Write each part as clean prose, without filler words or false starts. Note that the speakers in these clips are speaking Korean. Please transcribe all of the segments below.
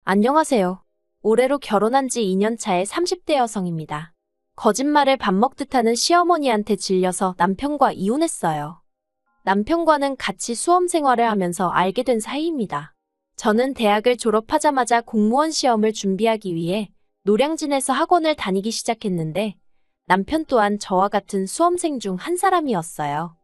안녕하세요. 올해로 결혼한 지 2년 차의 30대 여성입니다. 거짓말을 밥 먹듯 하는 시어머니한테 질려서 남편과 이혼했어요. 남편과는 같이 수험 생활을 하면서 알게 된 사이입니다. 저는 대학을 졸업하자마자 공무원 시험을 준비하기 위해 노량진에서 학원을 다니기 시작했는데 남편 또한 저와 같은 수험생 중 한 사람이었어요.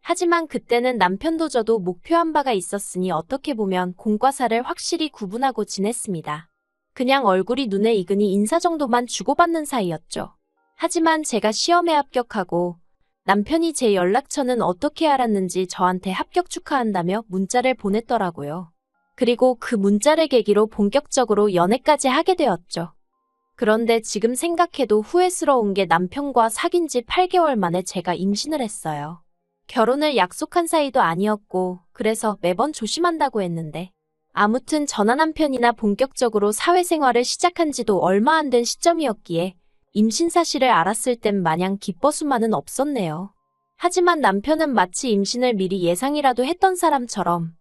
하지만 그때는 남편도 저도 목표한 바가 있었으니 어떻게 보면 공과사를 확실히 구분하고 지냈습니다. 그냥 얼굴이 눈에 익으니 인사 정도만 주고받는 사이였죠. 하지만 제가 시험에 합격하고 남편이 제 연락처는 어떻게 알았는지 저한테 합격 축하한다며 문자를 보냈더라고요. 그리고 그 문자를 계기로 본격적으로 연애까지 하게 되었죠. 그런데 지금 생각해도 후회스러운 게 남편과 사귄 지 8개월 만에 제가 임신을 했어요. 결혼을 약속한 사이도 아니었고 그래서 매번 조심한다고 했는데 아무튼 저나 남편이나 본격적으로 사회생활을 시작한 지도 얼마 안 된 시점이었기에 임신 사실을 알았을 땐 마냥 기뻐 수만은 없었네요. 하지만 남편은 마치 임신을 미리 예상이라도 했던 사람처럼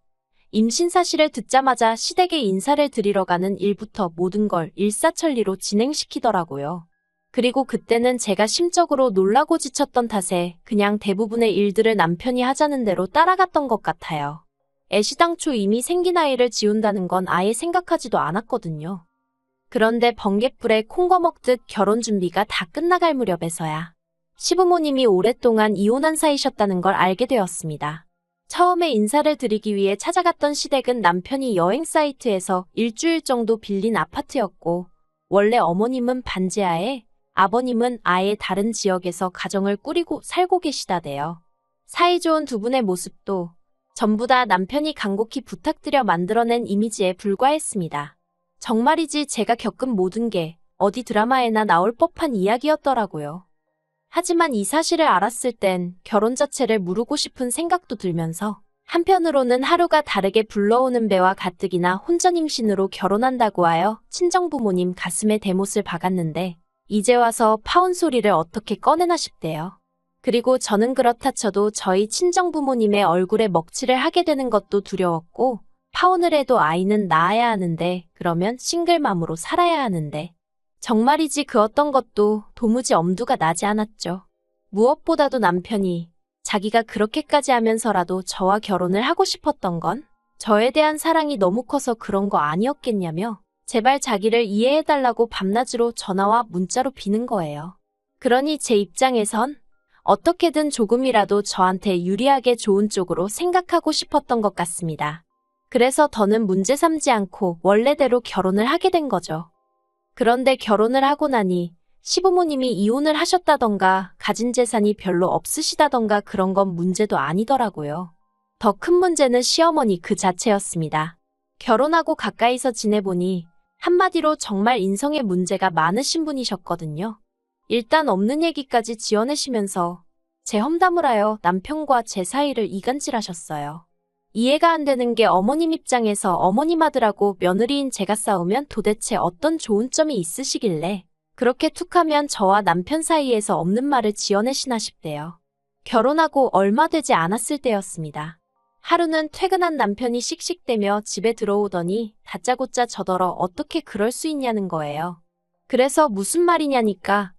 임신 사실을 듣자마자 시댁에 인사를 드리러 가는 일부터 모든 걸 일사천리로 진행시키더라고요. 그리고 그때는 제가 심적으로 놀라고 지쳤던 탓에 그냥 대부분의 일들을 남편이 하자는 대로 따라갔던 것 같아요. 애시당초 이미 생긴 아이를 지운다는 건 아예 생각하지도 않았거든요. 그런데 번갯불에 콩거 먹듯 결혼 준비가 다 끝나갈 무렵에서야 시부모님이 오랫동안 이혼한 사이셨다는 걸 알게 되었습니다. 처음에 인사를 드리기 위해 찾아갔던 시댁은 남편이 여행 사이트에서 일주일 정도 빌린 아파트였고 원래 어머님은 반지하에 아버님은 아예 다른 지역에서 가정을 꾸리고 살고 계시다대요. 사이좋은 두 분의 모습도 전부 다 남편이 간곡히 부탁드려 만들어낸 이미지에 불과했습니다. 정말이지 제가 겪은 모든 게 어디 드라마에나 나올 법한 이야기였더라고요. 하지만 이 사실을 알았을 땐 결혼 자체를 무르고 싶은 생각도 들면서 한편으로는 하루가 다르게 불러오는 배와 가뜩이나 혼전 임신으로 결혼한다고 하여 친정부모님 가슴에 대못을 박았는데 이제 와서 파혼 소리를 어떻게 꺼내나 싶대요. 그리고 저는 그렇다 쳐도 저희 친정부모님의 얼굴에 먹칠을 하게 되는 것도 두려웠고 파혼을 해도 아이는 낳아야 하는데 그러면 싱글맘으로 살아야 하는데 정말이지 그 어떤 것도 도무지 엄두가 나지 않았죠. 무엇보다도 남편이 자기가 그렇게까지 하면서라도 저와 결혼을 하고 싶었던 건 저에 대한 사랑이 너무 커서 그런 거 아니었겠냐며 제발 자기를 이해해달라고 밤낮으로 전화와 문자로 비는 거예요. 그러니 제 입장에선 어떻게든 조금이라도 저한테 유리하게 좋은 쪽으로 생각하고 싶었던 것 같습니다. 그래서 더는 문제 삼지 않고 원래대로 결혼을 하게 된 거죠. 그런데 결혼을 하고 나니 시부모님이 이혼을 하셨다던가 가진 재산이 별로 없으시다던가 그런 건 문제도 아니더라고요. 더 큰 문제는 시어머니 그 자체였습니다. 결혼하고 가까이서 지내보니 한마디로 정말 인성에 문제가 많으신 분이셨거든요. 일단 없는 얘기까지 지어내시면서 제 험담을 하여 남편과 제 사이를 이간질하셨어요. 이해가 안 되는 게 어머님 입장에서 어머님 아들하고 며느리인 제가 싸우면 도대체 어떤 좋은 점이 있으시길래 그렇게 툭하면 저와 남편 사이에서 없는 말을 지어내시나 싶대요. 결혼하고 얼마 되지 않았을 때였습니다. 하루는 퇴근한 남편이 씩씩대며 집에 들어오더니 다짜고짜 저더러 어떻게 그럴 수 있냐는 거예요. 그래서 무슨 말이냐니까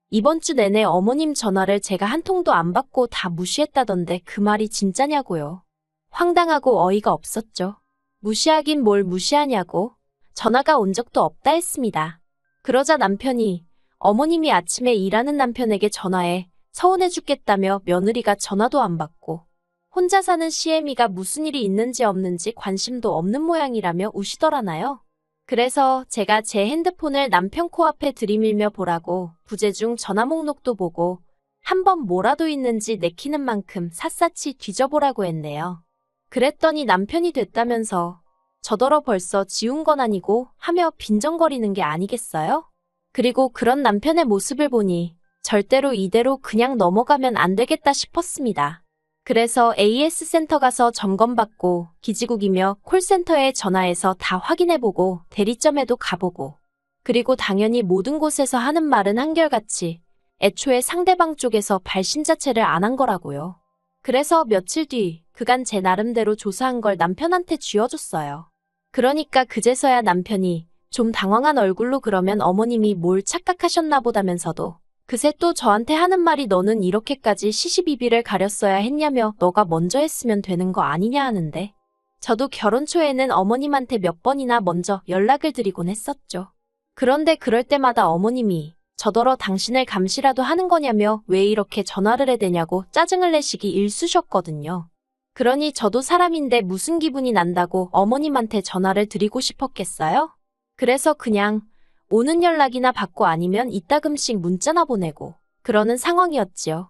이번 주 내내 어머님 전화를 제가 한 통도 안 받고 다 무시했다던데 그 말이 진짜냐고요. 황당하고 어이가 없었죠. 무시하긴 뭘 무시하냐고 전화가 온 적도 없다 했습니다. 그러자 남편이 어머님이 아침에 일하는 남편에게 전화해 서운해 죽겠다며 며느리가 전화도 안 받고 혼자 사는 시애미가 무슨 일이 있는지 없는지 관심도 없는 모양이라며 우시더라나요. 그래서 제가 제 핸드폰을 남편 코앞에 들이밀며 보라고 부재중 전화 목록도 보고 한번 뭐라도 있는지 내키는 만큼 샅샅이 뒤져보라고 했네요. 그랬더니 남편이 됐다면서 저더러 벌써 지운 건 아니고 하며 빈정거리는 게 아니겠어요? 그리고 그런 남편의 모습을 보니 절대로 이대로 그냥 넘어가면 안 되겠다 싶었습니다. 그래서 AS 센터 가서 점검받고 기지국이며 콜센터에 전화해서 다 확인해보고 대리점에도 가보고 그리고 당연히 모든 곳에서 하는 말은 한결같이 애초에 상대방 쪽에서 발신 자체를 안 한 거라고요. 그래서 며칠 뒤 그간 제 나름대로 조사한 걸 남편한테 쥐어줬어요. 그러니까 그제서야 남편이 좀 당황한 얼굴로 그러면 어머님이 뭘 착각하셨나 보다면서도 그새 또 저한테 하는 말이 너는 이렇게까지 시시비비를 가렸어야 했냐며 너가 먼저 했으면 되는 거 아니냐 하는데 저도 결혼 초에는 어머님한테 몇 번이나 먼저 연락을 드리곤 했었죠. 그런데 그럴 때마다 어머님이 저더러 당신을 감시라도 하는 거냐며 왜 이렇게 전화를 해대냐고 짜증을 내시기 일쑤셨거든요. 그러니 저도 사람인데 무슨 기분이 난다고 어머님한테 전화를 드리고 싶었겠어요? 그래서 그냥 오는 연락이나 받고 아니면 이따금씩 문자나 보내고 그러는 상황이었지요.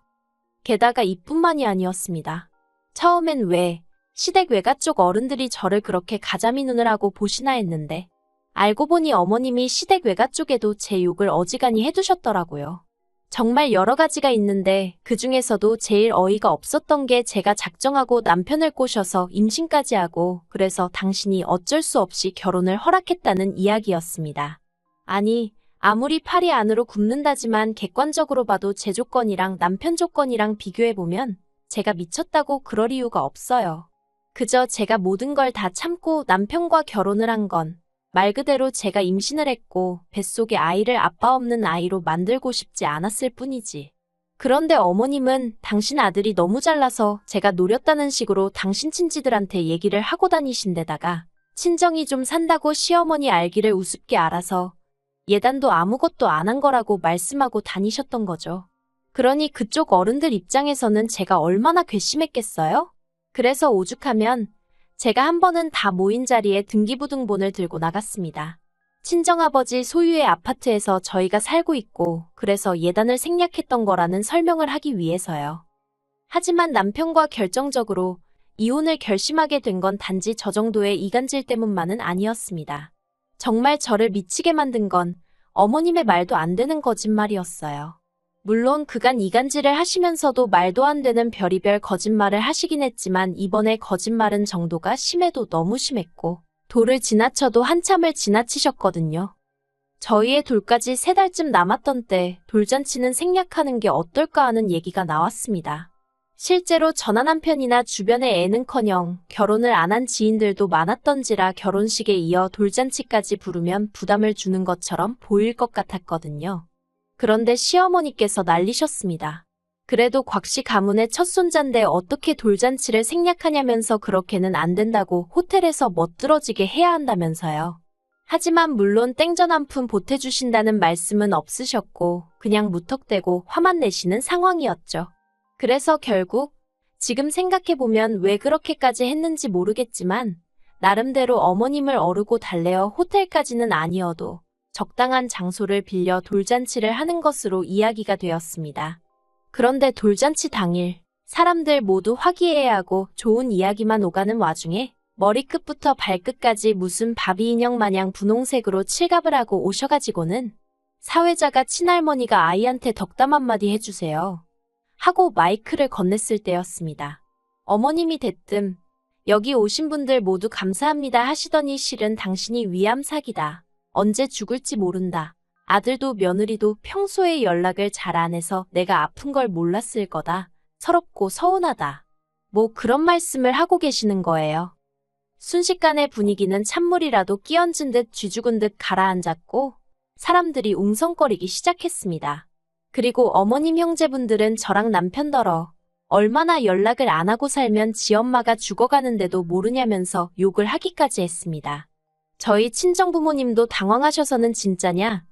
게다가 이뿐만이 아니었습니다. 처음엔 왜 시댁 외가 쪽 어른들이 저를 그렇게 가자미 눈을 하고 보시나 했는데 알고 보니 어머님이 시댁 외가 쪽에도 제 욕을 어지간히 해두셨더라고요. 정말 여러 가지가 있는데 그중에서도 제일 어이가 없었던 게 제가 작정하고 남편을 꼬셔서 임신까지 하고 그래서 당신이 어쩔 수 없이 결혼을 허락했다는 이야기였습니다. 아니, 아무리 팔이 안으로 굽는다지만 객관적으로 봐도 제 조건이랑 남편 조건이랑 비교해보면 제가 미쳤다고 그럴 이유가 없어요. 그저 제가 모든 걸 다 참고 남편과 결혼을 한 건 말 그대로 제가 임신을 했고 뱃속에 아이를 아빠 없는 아이로 만들고 싶지 않았을 뿐이지. 그런데 어머님은 당신 아들이 너무 잘나서 제가 노렸다는 식으로 당신 친지들한테 얘기를 하고 다니신데다가 친정이 좀 산다고 시어머니 알기를 우습게 알아서 예단도 아무것도 안 한 거라고 말씀하고 다니셨던 거죠. 그러니 그쪽 어른들 입장에서는 제가 얼마나 괘씸했겠어요? 그래서 오죽하면 제가 한 번은 다 모인 자리에 등기부등본을 들고 나갔습니다. 친정아버지 소유의 아파트에서 저희가 살고 있고 그래서 예단을 생략했던 거라는 설명을 하기 위해서요. 하지만 남편과 결정적으로 이혼을 결심하게 된 건 단지 저 정도의 이간질 때문만은 아니었습니다. 정말 저를 미치게 만든 건 어머님의 말도 안 되는 거짓말이었어요. 물론 그간 이간질을 하시면서도 말도 안 되는 별의별 거짓말을 하시긴 했지만 이번에 거짓말은 정도가 심해도 너무 심했고 도를 지나쳐도 한참을 지나치셨거든요. 저희의 돌까지 3달쯤 남았던 때 돌잔치는 생략하는 게 어떨까 하는 얘기가 나왔습니다. 실제로 전화 남편이나 주변의 애는커녕 결혼을 안 한 지인들도 많았던지라 결혼식에 이어 돌잔치까지 부르면 부담을 주는 것처럼 보일 것 같았거든요. 그런데 시어머니께서 난리셨습니다. 그래도 곽씨 가문의 첫 손자인데 어떻게 돌잔치를 생략하냐면서 그렇게는 안 된다고 호텔에서 멋들어지게 해야 한다면서요. 하지만 물론 땡전 한 푼 보태주신다는 말씀은 없으셨고 그냥 무턱대고 화만 내시는 상황이었죠. 그래서 결국 지금 생각해보면 왜 그렇게까지 했는지 모르겠지만 나름대로 어머님을 어르고 달래어 호텔까지는 아니어도 적당한 장소를 빌려 돌잔치를 하는 것으로 이야기가 되었습니다. 그런데 돌잔치 당일 사람들 모두 화기애애하고 좋은 이야기만 오가는 와중에 머리끝부터 발끝까지 무슨 바비 인형 마냥 분홍색으로 칠갑을 하고 오셔가지고는 사회자가 친할머니가 아이한테 덕담 한마디 해주세요 하고 마이크를 건넸을 때였습니다. 어머님이 대뜸 여기 오신 분들 모두 감사합니다 하시더니 실은 당신이 위암 사기다. 언제 죽을지 모른다. 아들도 며느리도 평소에 연락을 잘 안 해서 내가 아픈 걸 몰랐을 거다. 서럽고 서운하다. 뭐 그런 말씀을 하고 계시는 거예요. 순식간에 분위기는 찬물이라도 끼얹은 듯 쥐죽은 듯 가라앉았고 사람들이 웅성거리기 시작했습니다. 그리고 어머님 형제분들은 저랑 남편더러 얼마나 연락을 안 하고 살면 지엄마가 죽어가는데도 모르냐면서 욕을 하기까지 했습니다. 저희 친정부모님도 당황하셔서는 진짜냐?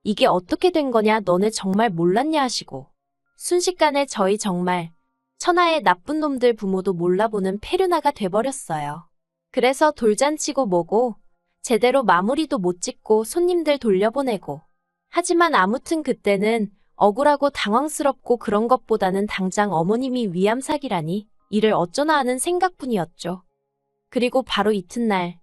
이게 어떻게 된 거냐? 너네 정말 몰랐냐? 하시고 순식간에 저희 정말 천하의 나쁜 놈들 부모도 몰라보는 페류나가 돼버렸어요. 그래서 돌잔치고 뭐고 제대로 마무리도 못 짓고 손님들 돌려보내고 하지만 아무튼 그때는 억울하고 당황스럽고 그런 것보다는 당장 어머님이 위암 사기라니 이를 어쩌나 하는 생각뿐이었죠. 그리고 바로 이튿날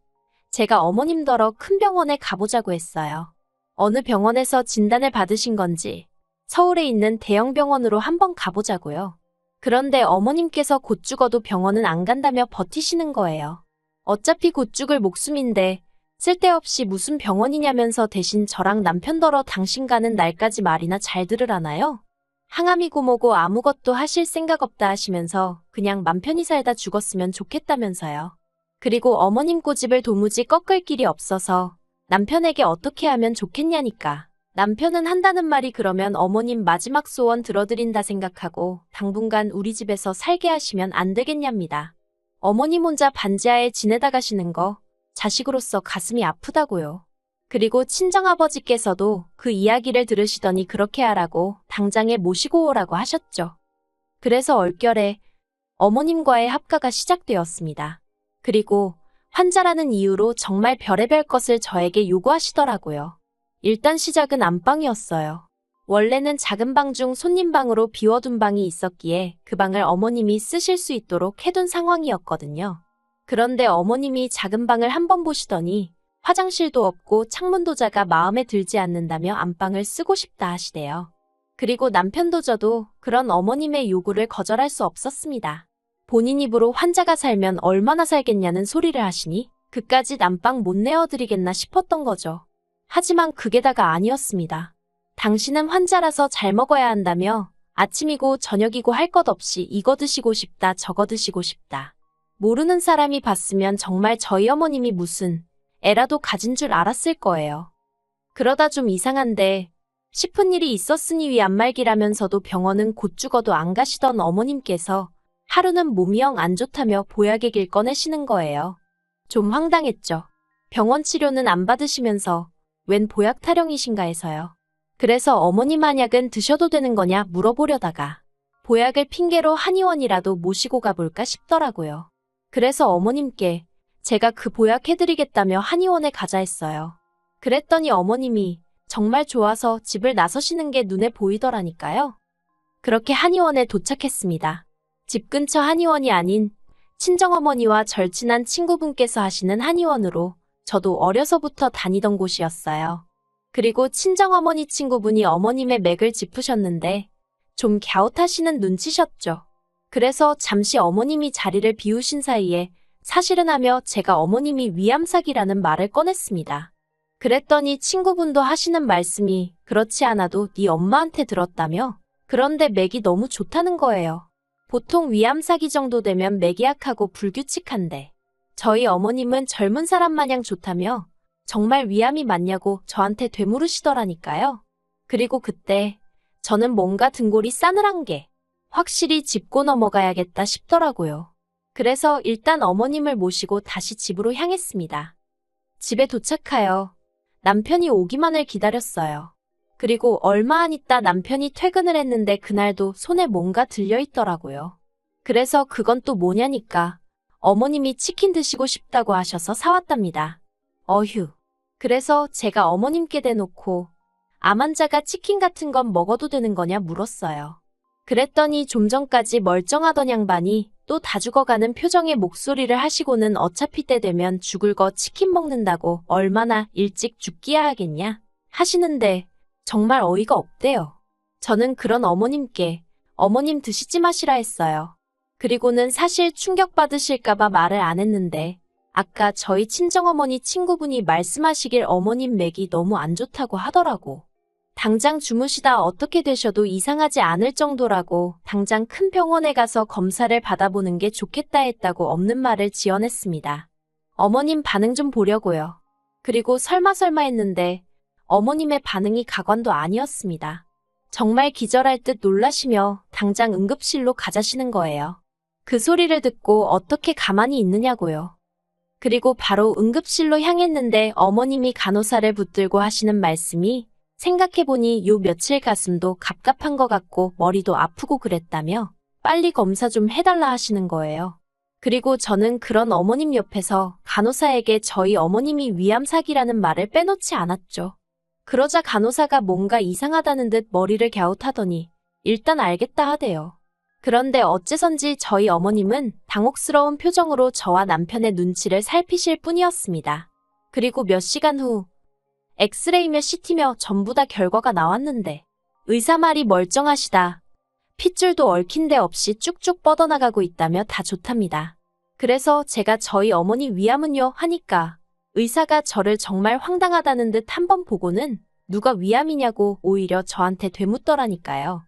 제가 어머님더러 큰 병원에 가보자고 했어요. 어느 병원에서 진단을 받으신 건지 서울에 있는 대형 병원으로 한번 가보자고요. 그런데 어머님께서 곧 죽어도 병원은 안 간다며 버티시는 거예요. 어차피 곧 죽을 목숨인데 쓸데없이 무슨 병원이냐면서 대신 저랑 남편더러 당신 가는 날까지 말이나 잘 들으라나요? 항암이고 뭐고 아무것도 하실 생각 없다 하시면서 그냥 맘 편히 살다 죽었으면 좋겠다면서요. 그리고 어머님 고집을 도무지 꺾을 길이 없어서 남편에게 어떻게 하면 좋겠냐니까. 남편은 한다는 말이 그러면 어머님 마지막 소원 들어드린다 생각하고 당분간 우리 집에서 살게 하시면 안 되겠냐입니다. 어머님 혼자 반지하에 지내다 가시는 거 자식으로서 가슴이 아프다고요. 그리고 친정아버지께서도 그 이야기를 들으시더니 그렇게 하라고 당장에 모시고 오라고 하셨죠. 그래서 얼결에 어머님과의 합가가 시작되었습니다. 그리고 환자라는 이유로 정말 별의별 것을 저에게 요구하시더라고요. 일단 시작은 안방이었어요. 원래는 작은 방 중 손님방으로 비워둔 방이 있었기에 그 방을 어머님이 쓰실 수 있도록 해둔 상황이었거든요. 그런데 어머님이 작은 방을 한번 보시더니 화장실도 없고 창문도 작아 마음에 들지 않는다며 안방을 쓰고 싶다 하시대요. 그리고 남편도 저도 그런 어머님의 요구를 거절할 수 없었습니다. 본인 입으로 환자가 살면 얼마나 살겠냐는 소리를 하시니 그까짓 안방 못 내어드리겠나 싶었던 거죠. 하지만 그게 다가 아니었습니다. 당신은 환자라서 잘 먹어야 한다며 아침이고 저녁이고 할 것 없이 이거 드시고 싶다 저거 드시고 싶다. 모르는 사람이 봤으면 정말 저희 어머님이 무슨 애라도 가진 줄 알았을 거예요. 그러다 좀 이상한데 싶은 일이 있었으니 위 안말기라면서도 병원은 곧 죽어도 안 가시던 어머님께서 하루는 몸이 영 안 좋다며 보약의 길 꺼내시는 거예요. 좀 황당했죠. 병원 치료는 안 받으시면서 웬 보약 타령이신가 해서요. 그래서 어머님 한약은 드셔도 되는 거냐 물어보려다가 보약을 핑계로 한의원이라도 모시고 가볼까 싶더라고요. 그래서 어머님께 제가 그 보약 해드리겠다며 한의원에 가자 했어요. 그랬더니 어머님이 정말 좋아서 집을 나서시는 게 눈에 보이더라니까요. 그렇게 한의원에 도착했습니다. 집 근처 한의원이 아닌 친정어머니와 절친한 친구분께서 하시는 한의원으로 저도 어려서부터 다니던 곳이었어요. 그리고 친정어머니 친구분이 어머님의 맥을 짚으셨는데 좀 갸웃하시는 눈치셨죠. 그래서 잠시 어머님이 자리를 비우신 사이에 사실은 하며 제가 어머님이 위암사기라는 말을 꺼냈습니다. 그랬더니 친구분도 하시는 말씀이 그렇지 않아도 네 엄마한테 들었다며 그런데 맥이 너무 좋다는 거예요. 보통 위암사기 정도 되면 맥이 약하고 불규칙한데 저희 어머님은 젊은 사람 마냥 좋다며 정말 위암이 맞냐고 저한테 되물으시더라니까요. 그리고 그때 저는 뭔가 등골이 싸늘한 게 확실히 짚고 넘어가야겠다 싶더라고요. 그래서 일단 어머님을 모시고 다시 집으로 향했습니다. 집에 도착하여 남편이 오기만을 기다렸어요. 그리고 얼마 안 있다 남편이 퇴근을 했는데 그날도 손에 뭔가 들려있더라고요. 그래서 그건 또 뭐냐니까 어머님이 치킨 드시고 싶다고 하셔서 사왔답니다. 어휴. 그래서 제가 어머님께 대놓고 암 환자가 치킨 같은 건 먹어도 되는 거냐 물었어요. 그랬더니 좀 전까지 멀쩡하던 양반이 또 다 죽어가는 표정의 목소리를 하시고는 어차피 때 되면 죽을 거 치킨 먹는다고 얼마나 일찍 죽기야 하겠냐 하시는데 정말 어이가 없대요. 저는 그런 어머님께 어머님 드시지 마시라 했어요. 그리고는 사실 충격받으실까봐 말을 안 했는데 아까 저희 친정어머니 친구분이 말씀하시길 어머님 맥이 너무 안 좋다고 하더라고. 당장 주무시다 어떻게 되셔도 이상하지 않을 정도라고 당장 큰 병원에 가서 검사를 받아보는 게 좋겠다 했다고 없는 말을 지어냈습니다. 어머님 반응 좀 보려고요. 그리고 설마 했는데 어머님의 반응이 가관도 아니었습니다. 정말 기절할 듯 놀라시며 당장 응급실로 가자시는 거예요. 그 소리를 듣고 어떻게 가만히 있느냐고요. 그리고 바로 응급실로 향했는데 어머님이 간호사를 붙들고 하시는 말씀이 생각해보니 요 며칠 가슴도 갑갑한 것 같고 머리도 아프고 그랬다며 빨리 검사 좀 해달라 하시는 거예요. 그리고 저는 그런 어머님 옆에서 간호사에게 저희 어머님이 위암사기라는 말을 빼놓지 않았죠. 그러자 간호사가 뭔가 이상하다는 듯 머리를 갸웃하더니 일단 알겠다 하대요. 그런데 어째선지 저희 어머님은 당혹스러운 표정으로 저와 남편의 눈치를 살피실 뿐이었습니다. 그리고 몇 시간 후 엑스레이며 CT며 전부 다 결과가 나왔는데 의사 말이 멀쩡하시다. 핏줄도 얽힌 데 없이 쭉쭉 뻗어나가고 있다며 다 좋답니다. 그래서 제가 저희 어머니 위암은요 하니까 의사가 저를 정말 황당하다는 듯 한번 보고는 누가 위암이냐고 오히려 저한테 되묻더라니까요.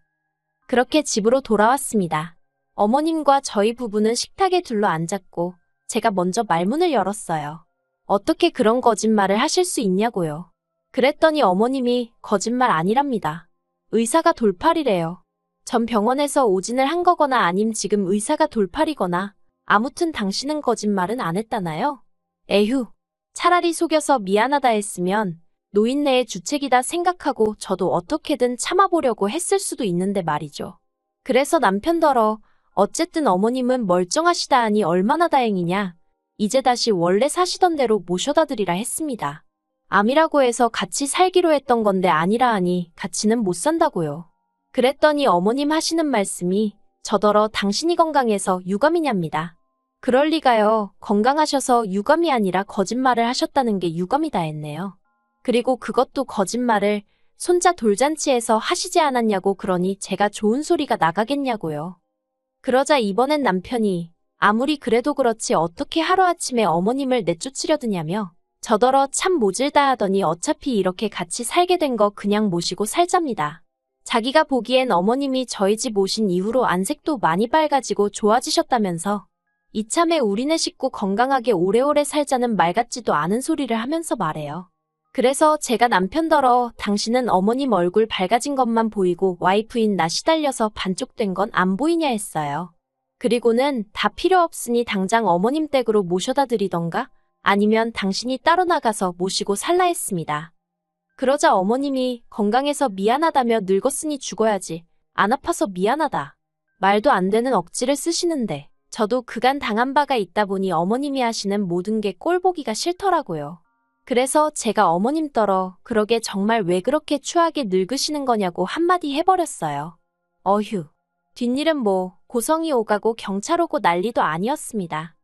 그렇게 집으로 돌아왔습니다. 어머님과 저희 부부는 식탁에 둘러 앉았고 제가 먼저 말문을 열었어요. 어떻게 그런 거짓말을 하실 수 있냐고요. 그랬더니 어머님이 거짓말 아니랍니다. 의사가 돌팔이래요. 전 병원에서 오진을 한 거거나 아님 지금 의사가 돌팔이거나 아무튼 당신은 거짓말은 안 했다나요? 에휴, 차라리 속여서 미안하다 했으면 노인네의 주책이다 생각하고 저도 어떻게든 참아보려고 했을 수도 있는데 말이죠. 그래서 남편더러 어쨌든 어머님은 멀쩡하시다 하니 얼마나 다행이냐. 이제 다시 원래 사시던 대로 모셔다 드리라 했습니다. 암이라고 해서 같이 살기로 했던 건데 아니라 하니 같이는 못 산다고요. 그랬더니 어머님 하시는 말씀이 저더러 당신이 건강해서 유감이냐입니다. 그럴 리가요. 건강하셔서 유감이 아니라 거짓말을 하셨다는 게 유감이다 했네요. 그리고 그것도 거짓말을 손자 돌잔치에서 하시지 않았냐고 그러니 제가 좋은 소리가 나가겠냐고요. 그러자 이번엔 남편이 아무리 그래도 그렇지 어떻게 하루아침에 어머님을 내쫓으려드냐며 저더러 참 모질다 하더니 어차피 이렇게 같이 살게 된 거 그냥 모시고 살잡니다. 자기가 보기엔 어머님이 저희 집 오신 이후로 안색도 많이 밝아지고 좋아지셨다면서 이참에 우리네 식구 건강하게 오래오래 살자는 말 같지도 않은 소리를 하면서 말해요. 그래서 제가 남편더러 당신은 어머님 얼굴 밝아진 것만 보이고 와이프인 나 시달려서 반쪽된 건 안 보이냐 했어요. 그리고는 다 필요 없으니 당장 어머님 댁으로 모셔다 드리던가 아니면 당신이 따로 나가서 모시고 살라 했습니다. 그러자 어머님이 건강해서 미안하다며 늙었으니 죽어야지. 안 아파서 미안하다. 말도 안 되는 억지를 쓰시는데 저도 그간 당한 바가 있다 보니 어머님이 하시는 모든 게 꼴보기가 싫더라고요. 그래서 제가 어머님 떨어 그러게 정말 왜 그렇게 추하게 늙으시는 거냐고 한마디 해버렸어요. 어휴, 뒷일은 뭐 고성이 오가고 경찰 오고 난리도 아니었습니다.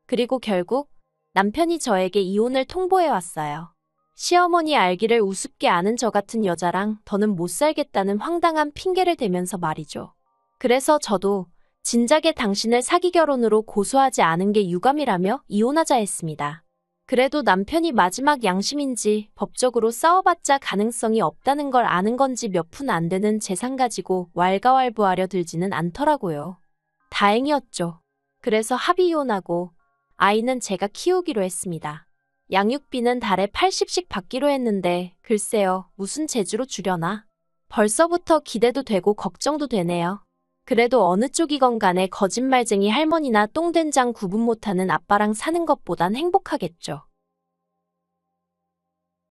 그리고 결국 남편이 저에게 이혼을 통보해왔어요. 시어머니 알기를 우습게 아는 저 같은 여자랑 더는 못 살겠다는 황당한 핑계를 대면서 말이죠. 그래서 저도 진작에 당신을 사기 결혼으로 고소하지 않은 게 유감이라며 이혼하자 했습니다. 그래도 남편이 마지막 양심인지 법적으로 싸워봤자 가능성이 없다는 걸 아는 건지 몇 푼 안 되는 재산 가지고 왈가왈부하려 들지는 않더라고요. 다행이었죠. 그래서 합의 이혼하고 아이는 제가 키우기로 했습니다. 양육비는 달에 80씩 받기로 했는데 글쎄요, 무슨 재주로 주려나. 벌써부터 기대도 되고 걱정도 되네요. 그래도 어느 쪽이건 간에 거짓말쟁이 할머니나 똥된장 구분 못하는 아빠랑 사는 것보단 행복하겠죠.